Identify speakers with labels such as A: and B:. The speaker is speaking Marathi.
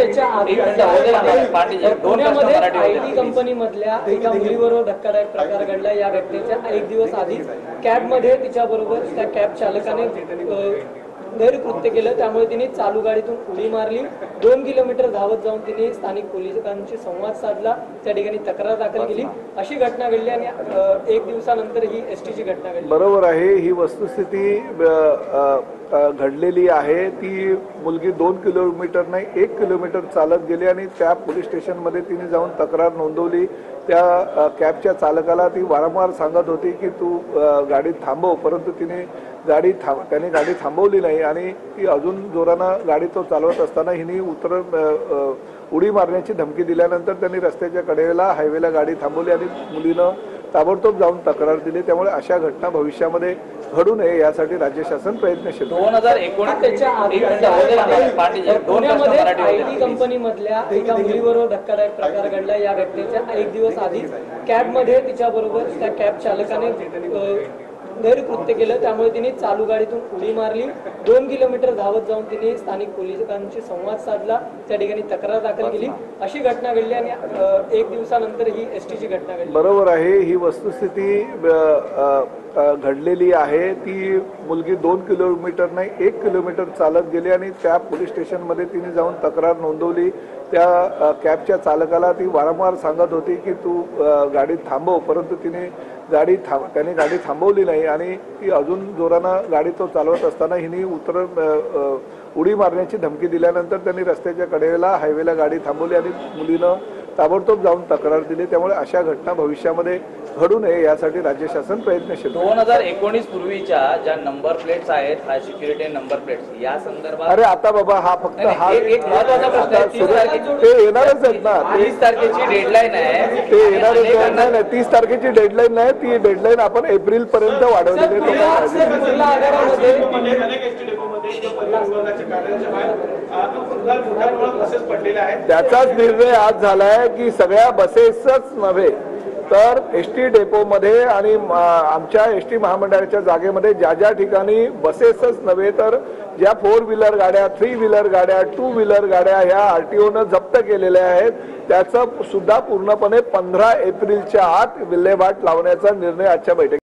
A: त्याच्या आधी पुण्यामध्ये आयटी कंपनी मधल्या एका मुलीबरोबर धक्कादायक प्रकार घडला। या घटनेच्या एक दिवस आधीच कॅबमध्ये तिच्याबरोबर त्या कॅब चालकाने गैरकृत्य केलं, त्यामुळे तिने चालू गाडीतून उडी मारली। 2 किलोमीटर धावत जाऊन तिने स्थानिक पोलिसांशी संवाद साधला, त्या ठिकाणी तक्रार दाखल केली। अशी घटना घडली आणि एक दिवसानंतर ही एसटीची घटना घडली।
B: बरोबर आहे, ही वस्तुस्थिती घडलेली आहे। ती मुलगी 2 किलोमीटर नाही 1 किलोमीटर चालत गेली आणि त्या पोलीस स्टेशनमध्ये तिने जाऊन तक्रार नोंदवली। त्या कॅबच्या चालकाला ती वारंवार सांगत होती की तू गाडी थांबव, परंतु त्याने गाडी थांबवली नाही आणि ती अजून जोरानं गाडी तो चालवत असताना हिने उडी मारण्याची धमकी दिल्यानंतर त्यांनी रस्त्याच्या कडेला हायवेला गाडी थांबवली आणि मुलीनं ताबडतोब जाऊन तक्रार दिली। त्यामुळे अशा घटना भविष्यामध्ये घडू नये यासाठी राज्य शासन प्रयत्नशील।
A: 2019 त्याच्या आधी पुण्यामध्ये आयटी कंपनी मधल्या एका मुलीबरोबर धक्कादायक प्रकार घडला। या घटनेच्या एक दिवस आधीच कॅबमध्ये तिच्याबरोबर त्या कॅब चालकाने गैरकृत्य केलं, त्यामुळे तिने चालू गाडीतून उडी मारली। 2 किलोमीटर धावत जाऊन तिने स्थानिक पोलिसांशी संवाद साधला, त्या ठिकाणी तक्रार दाखल केली। अशी घटना घडली आणि एक दिवसानंतर ही एसटीची घटना घडली।
B: बरोबर आहे, ही वस्तुस्थिती घडलेली आहे। ती मुलगी 2 किलोमीटर नाही 1 किलोमीटर चालत गेली आणि त्या पोलीस स्टेशनमध्ये तिने जाऊन तक्रार नोंदवली। त्या कॅबच्या चालकाला ती वारंवार सांगत होती की तू गाडी थांबव, परंतु त्याने गाडी थांबवली नाही आणि ती अजून जोरानं गाडी तो चालवत असताना हिने उडी मारण्याची धमकी दिल्यानंतर त्यांनी रस्त्याच्या कडेला हायवेला गाडी थांबवली आणि मुलीनं ताबडतोब जाऊन तक्रार दिली। त्यामुळे अशा घटना भविष्यामध्ये घडू नये यासाठी राज्य शासन प्रयत्नशील।
C: 2019 पूर्वीच्या ज्या नंबर प्लेट्स आहेत, हाय सिक्युरिटी नंबर प्लेट्स, या संदर्भात
B: अरे आता बाबा हा फक्त हा
C: एक महत्त्वाचा प्रश्न आहे।
B: ते येणारच आहेत ना,
C: 30 तारखेची डेडलाईन आहे,
B: ते येणारच नाही। 30 तारखेची डेडलाईन नाही, ती डेडलाईन आपण एप्रिल पर्यंत वाढवलेली आहे। त्याचाच निर्णय आज झालाय की सगळ्या बसेसच नव्हे तर एसटी डेपोमध्ये आणि आमच्या एसटी महामंडळाच्या जागेमध्ये ज्या ठिकाणी बसेसच नव्हे तर ज्या 4 व्हीलर गाड्या, 3 व्हीलर गाड्या, 2 व्हीलर गाड्या ह्या आरटीओनं जप्त केलेल्या आहेत, त्याचं सुद्धा पूर्णपणे 15 एप्रिलच्या आत विल्हेवाट लावण्याचा निर्णय आजच्या बैठकीत